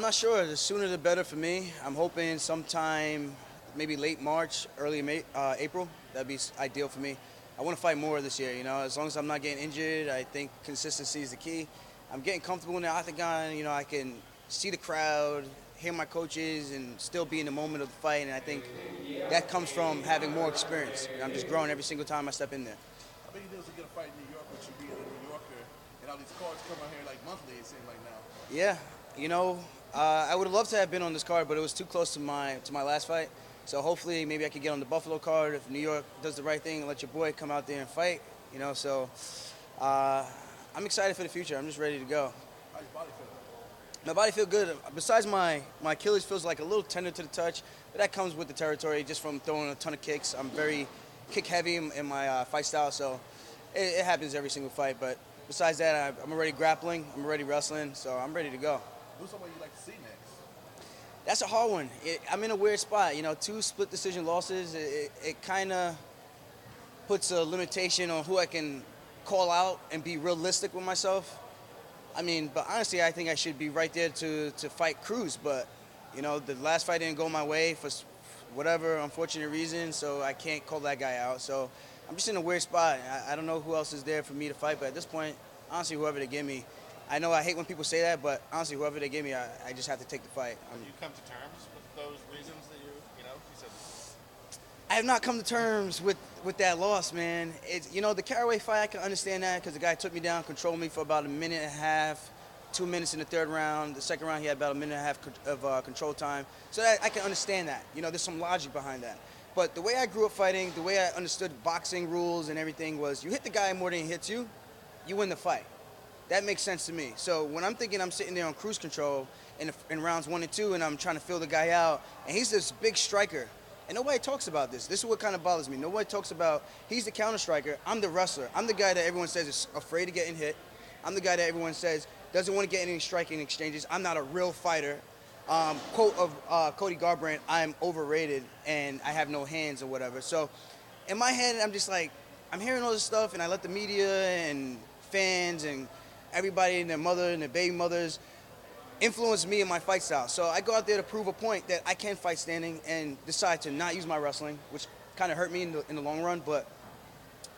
I'm not sure. The sooner the better for me. I'm hoping sometime, maybe late March, early April. That'd be ideal for me. I want to fight more this year. As long as I'm not getting injured, I think consistency is the key. I'm getting comfortable in the octagon. I can see the crowd, hear my coaches, and still be in the moment of the fight. And I think that comes from having more experience. I'm just growing every single time I step in there. I bet you was to get a fight in New York with you being a New Yorker and all these cards come out here like monthly, it seems like now. Yeah, I would have loved to have been on this card, but it was too close to my last fight. So hopefully maybe I could get on the Buffalo card if New York does the right thing and let your boy come out there and fight. So I'm excited for the future. I'm just ready to go. How's your body feel? My body feels good. Besides my Achilles feels like a little tender to the touch, but that comes with the territory just from throwing a ton of kicks. I'm very kick heavy in my fight style, so it happens every single fight. But besides that, I'm already grappling, I'm already wrestling, so I'm ready to go. Who's somebody you'd like to see next? That's a hard one. I'm in a weird spot. 2 split decision losses. It kind of puts a limitation on who I can call out and be realistic with myself. But honestly, I think I should be right there to fight Cruz. But, the last fight didn't go my way for whatever unfortunate reason, so I can't call that guy out. So I'm just in a weird spot. I don't know who else is there for me to fight, but at this point, honestly, whoever they give me. I know I hate when people say that, but honestly, whoever they give me, I just have to take the fight. Have you come to terms with those reasons that you said? I have not come to terms with that loss, man. The Caraway fight, I can understand that because the guy took me down, controlled me for about a minute and a half, 2 minutes in the third round. The second round, he had about a minute and a half of control time. So I can understand that. There's some logic behind that. But the way I grew up fighting, the way I understood boxing rules and everything was you hit the guy more than he hits you, you win the fight. That makes sense to me. So when I'm thinking I'm sitting there on cruise control in rounds 1 and 2 and I'm trying to fill the guy out, and he's this big striker, and nobody talks about this. This is what kind of bothers me. Nobody talks about he's the counter striker. I'm the wrestler. I'm the guy that everyone says is afraid of getting hit. I'm the guy that everyone says doesn't want to get any striking exchanges. I'm not a real fighter. Quote of Cody Garbrandt, I'm overrated and I have no hands or whatever. So in my head, I'm just like, I'm hearing all this stuff and I let the media and fans and everybody and their mother and their baby mothers influence me in my fight style. So I go out there to prove a point that I can fight standing and decide to not use my wrestling, which kind of hurt me in the long run, but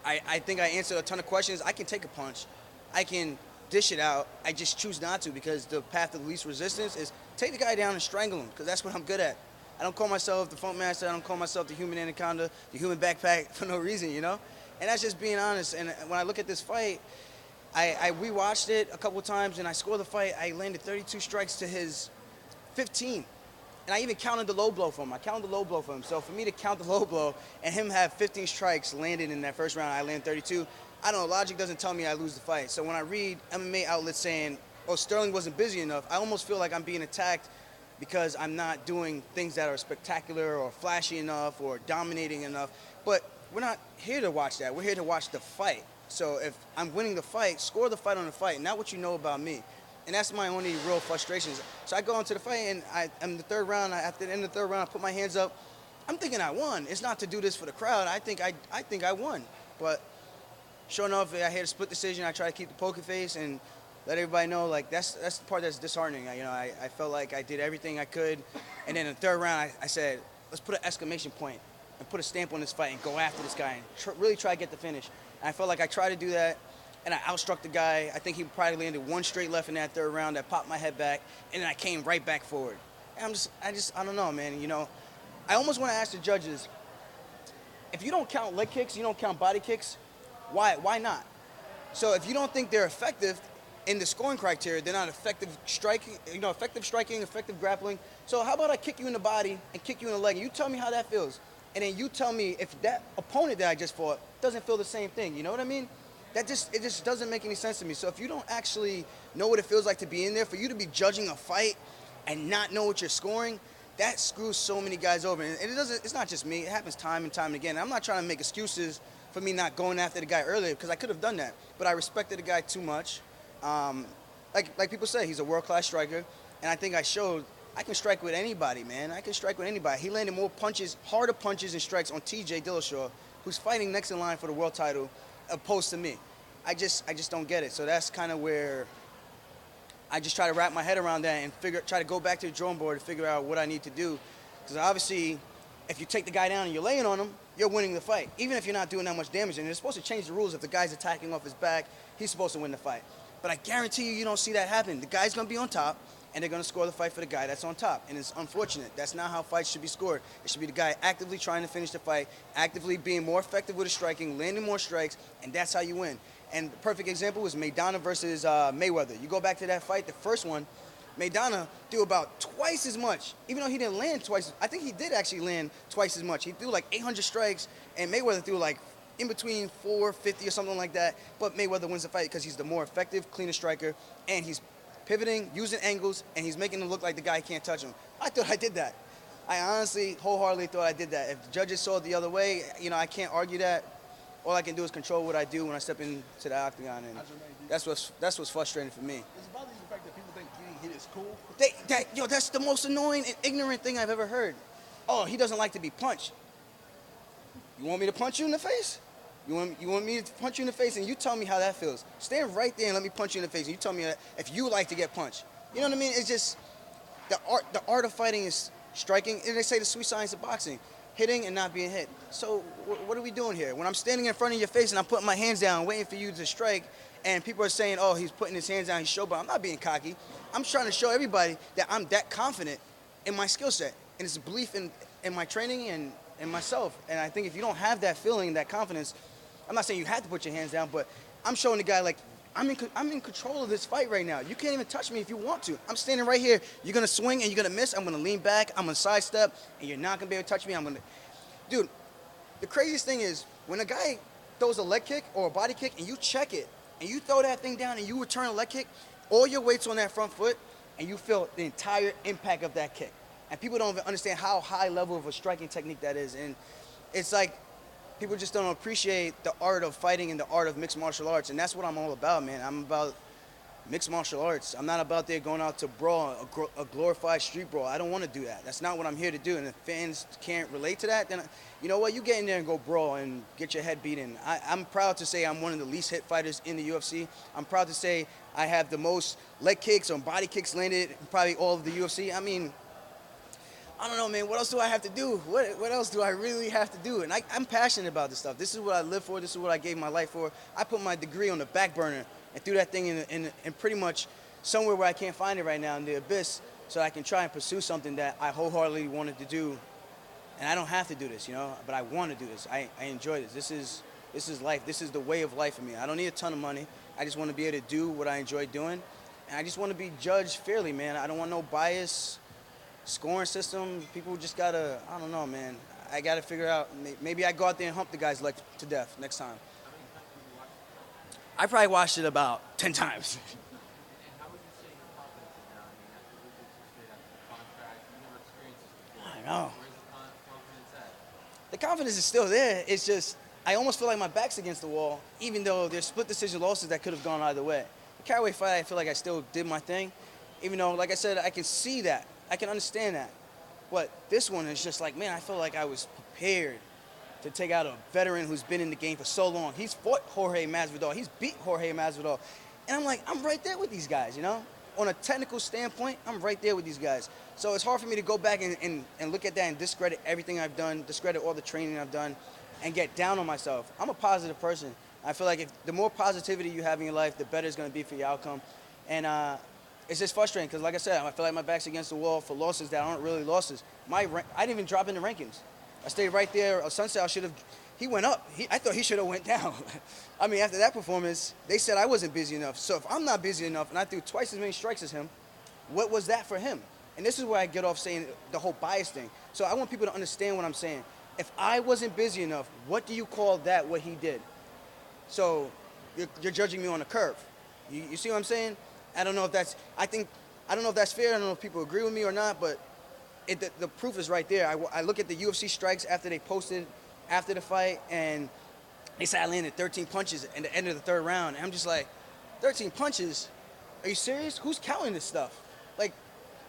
I think I answered a ton of questions. I can take a punch. I can dish it out. I just choose not to because the path of least resistance is take the guy down and strangle him because that's what I'm good at. I don't call myself the Funk Master. I don't call myself the Human Anaconda, the Human Backpack for no reason, And that's just being honest. And when I look at this fight, I rewatched it a couple times, and I scored the fight. I landed 32 strikes to his 15. And I even counted the low blow for him. So for me to count the low blow and him have 15 strikes landed in that first round, I land 32. I don't know, logic doesn't tell me I lose the fight. So when I read MMA outlets saying, oh, Sterling wasn't busy enough, I almost feel like I'm being attacked because I'm not doing things that are spectacular or flashy enough or dominating enough. But we're not here to watch that. We're here to watch the fight. So if I'm winning the fight, score the fight on the fight, not what you know about me. And that's my only real frustrations. So I go into the fight, and in the third round, after the end of the third round, I put my hands up. I'm thinking I won. It's not to do this for the crowd. I think I won. But sure enough, I had a split decision. I try to keep the poker face and let everybody know, like, that's the part that's disheartening. I felt like I did everything I could. And then in the third round, I said, let's put an exclamation point and put a stamp on this fight and go after this guy and really try to get the finish. And I felt like I tried to do that, and I outstruck the guy. I think he probably landed one straight left in that third round that popped my head back, and then I came right back forward. And I don't know, man. I almost want to ask the judges, if you don't count leg kicks, you don't count body kicks, why not? So if you don't think they're effective in the scoring criteria, they're not effective striking, effective grappling. So how about I kick you in the body and kick you in the leg, and you tell me how that feels. And then you tell me if that opponent that I just fought doesn't feel the same thing. You know what I mean? It just doesn't make any sense to me. So if you don't actually know what it feels like to be in there, for you to be judging a fight and not know what you're scoring, that screws so many guys over. And it's not just me. It happens time and time again. I'm not trying to make excuses for me not going after the guy earlier because I could have done that. But I respected the guy too much. Like people say, he's a world-class striker. And I think I showed I can strike with anybody, man. I can strike with anybody. He landed more punches, harder punches and strikes on TJ Dillashaw, who's fighting next in line for the world title, opposed to me. I just don't get it. So that's kind of where I just try to wrap my head around that and try to go back to the drawing board and figure out what I need to do. Because obviously, if you take the guy down and you're laying on him, you're winning the fight, even if you're not doing that much damage. And they're supposed to change the rules. If the guy's attacking off his back, he's supposed to win the fight. But I guarantee you don't see that happen. The guy's going to be on top, and they're going to score the fight for the guy that's on top. And it's unfortunate. That's not how fights should be scored. It should be the guy actively trying to finish the fight, actively being more effective with his striking, landing more strikes, and that's how you win. And the perfect example was Maidana versus Mayweather. You go back to that fight, the first one, Maidana threw about twice as much, even though he didn't land twice. I think he did actually land twice as much. He threw like 800 strikes, and Mayweather threw like in between 450 or something like that. But Mayweather wins the fight because he's the more effective, cleaner striker, and he's pivoting, using angles, and he's making it look like the guy can't touch him. I thought I did that. I honestly, wholeheartely thought I did that. If the judges saw it the other way, I can't argue that. All I can do is control what I do when I step into the octagon, and that's what's frustrating for me. It's about the fact that people think getting hit is cool. That's the most annoying and ignorant thing I've ever heard. Oh, he doesn't like to be punched. You want me to punch you in the face? You want me to punch you in the face, and you tell me how that feels. Stand right there and let me punch you in the face, and you tell me if you like to get punched. You know what I mean? It's just the art of fighting is striking, and they say the sweet science of boxing. Hitting and not being hit. So what are we doing here? When I'm standing in front of your face and I'm putting my hands down waiting for you to strike, and people are saying, oh, he's putting his hands down, he's showboating. I'm not being cocky. I'm trying to show everybody that I'm that confident in my skill set. And it's a belief in my training and in myself. And I think if you don't have that feeling, that confidence, I'm not saying you have to put your hands down, but I'm showing the guy, like, I'm in control of this fight right now. You can't even touch me if you want to. I'm standing right here. You're going to swing and you're going to miss. I'm going to lean back. I'm going to sidestep, and you're not going to be able to touch me. Dude, the craziest thing is when a guy throws a leg kick or a body kick and you check it and you throw that thing down and you return a leg kick, all your weight's on that front foot and you feel the entire impact of that kick. And people don't even understand how high level of a striking technique that is. And it's like, people just don't appreciate the art of fighting and the art of mixed martial arts, and that's what I'm all about, man. I'm about mixed martial arts. I'm not about there going out to brawl, a glorified street brawl. I don't want to do that. That's not what I'm here to do, and if fans can't relate to that, then you know what? You get in there and go brawl and get your head beaten. I'm proud to say I'm one of the least hit fighters in the UFC. I'm proud to say I have the most leg kicks or body kicks landed in probably all of the UFC. I mean, I don't know, man. What else do I have to do? What else do I really have to do? And I'm passionate about this stuff. This is what I live for. This is what I gave my life for. I put my degree on the back burner and threw that thing in pretty much somewhere where I can't find it right now, in the abyss, so I can try and pursue something that I wholeheartedly wanted to do. And I don't have to do this, but I want to do this. I enjoy this. This is life. This is the way of life for me. I don't need a ton of money. I just want to be able to do what I enjoy doing. And I just want to be judged fairly, man. I don't want no bias. Scoring system, people just gotta, I don't know, man. I gotta figure out, maybe I go out there and hump the guy's leg to death next time. I probably watched it about 10 times. I know. The confidence is still there. It's just, I almost feel like my back's against the wall, even though there's split decision losses that could have gone either way. The Caraway fight, I feel like I still did my thing, even though, like I said, I can see that. I can understand that. But this one is just like, man, I feel like I was prepared to take out a veteran who's been in the game for so long. He's fought Jorge Masvidal. He's beat Jorge Masvidal. And I'm like, I'm right there with these guys, On a technical standpoint, I'm right there with these guys. So it's hard for me to go back and look at that and discredit everything I've done, discredit all the training I've done, and get down on myself. I'm a positive person. I feel like the more positivity you have in your life, the better it's going to be for your outcome. And it's just frustrating because, like I said, I feel like my back's against the wall for losses that aren't really losses. I didn't even drop in the rankings. I stayed right there. Sunset, he went up. I thought he should have went down. I mean, after that performance, they said I wasn't busy enough. So if I'm not busy enough and I threw twice as many strikes as him, what was that for him? And this is where I get off saying the whole bias thing. So I want people to understand what I'm saying. If I wasn't busy enough, what do you call that, what he did? So you're judging me on a curve. You see what I'm saying? I don't know if that's fair. I don't know if people agree with me or not, but the proof is right there. I look at the UFC strikes after they posted after the fight, and they said I landed 13 punches at the end of the third round. And I'm just like, 13 punches? Are you serious? Who's counting this stuff? Like,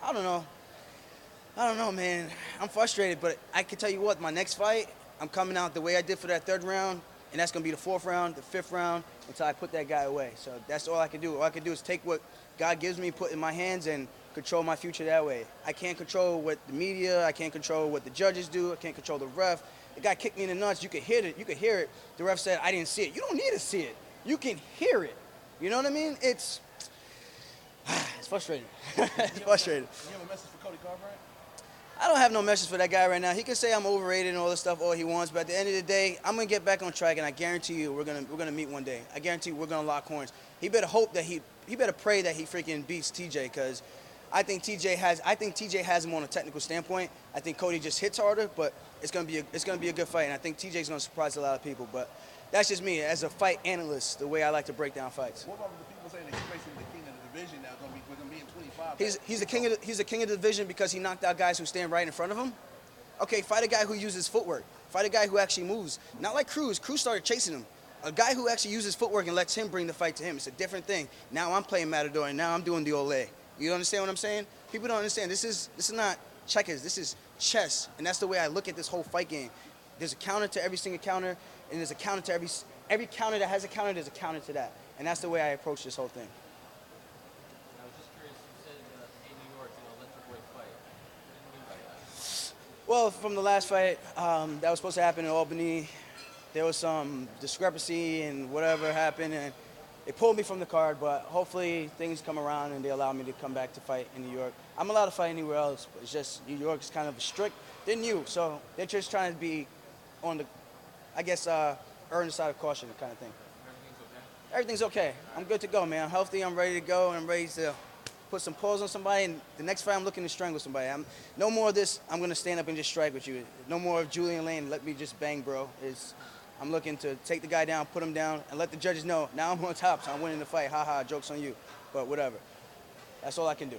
I don't know, man. I'm frustrated, but I can tell you what, my next fight, I'm coming out the way I did for that third round, and that's going to be the fourth round, the fifth round, until I put that guy away. So that's all I can do. All I can do is take what God gives me, put in my hands, and control my future that way. I can't control what the media, I can't control what the judges do, I can't control the ref. The guy kicked me in the nuts, you could hear it, The ref said, I didn't see it. You don't need to see it. You can hear it. You know what I mean? It's frustrating. It's frustrating. You have a message for Cody Garbrandt? I don't have no message for that guy right now. He can say I'm overrated and all this stuff all he wants, but at the end of the day, I'm gonna get back on track, and I guarantee you we're gonna meet one day. I guarantee we're gonna lock horns. He better hope that he better pray that he freaking beats TJ, because I think TJ has him on a technical standpoint. I think Cody just hits harder, but it's gonna be a good fight, and I think TJ's gonna surprise a lot of people. But that's just me as a fight analyst, the way I like to break down fights. What about the people saying that he's basically the king of the division now? We're gonna be in 25. He's the king of the division because he knocked out guys who stand right in front of him. Okay, fight a guy who uses footwork. Fight a guy who actually moves. Not like Cruz. Cruz started chasing him. A guy who actually uses footwork and lets him bring the fight to him. It's a different thing. Now I'm playing Matador, and now I'm doing the Olay. You understand what I'm saying? People don't understand. This is not checkers. This is chess, and that's the way I look at this whole fight game. There's a counter to every single counter, and there's a counter to every counter that has a counter. There's a counter to that, and that's the way I approach this whole thing. I was just curious, you said in New York, let your boy fight. What do you mean by that? Well, from the last fight that was supposed to happen in Albany, there was some discrepancy and whatever happened, and they pulled me from the card, but hopefully things come around and they allow me to come back to fight in New York. I'm allowed to fight anywhere else, but it's just New York is kind of strict. They're new, so they're just trying to be on the, I guess, earn the side of caution kind of thing. Everything's okay. I'm good to go, man. I'm healthy, I'm ready to go, and I'm ready to put some paws on somebody, and the next fight I'm looking to strangle somebody. No more of this, I'm going to stand up and just strike with you. No more of Julian Lane, let me just bang, bro. I'm looking to take the guy down, put him down, and let the judges know, now I'm on top, so I'm winning the fight. Ha ha, joke's on you. But whatever. That's all I can do.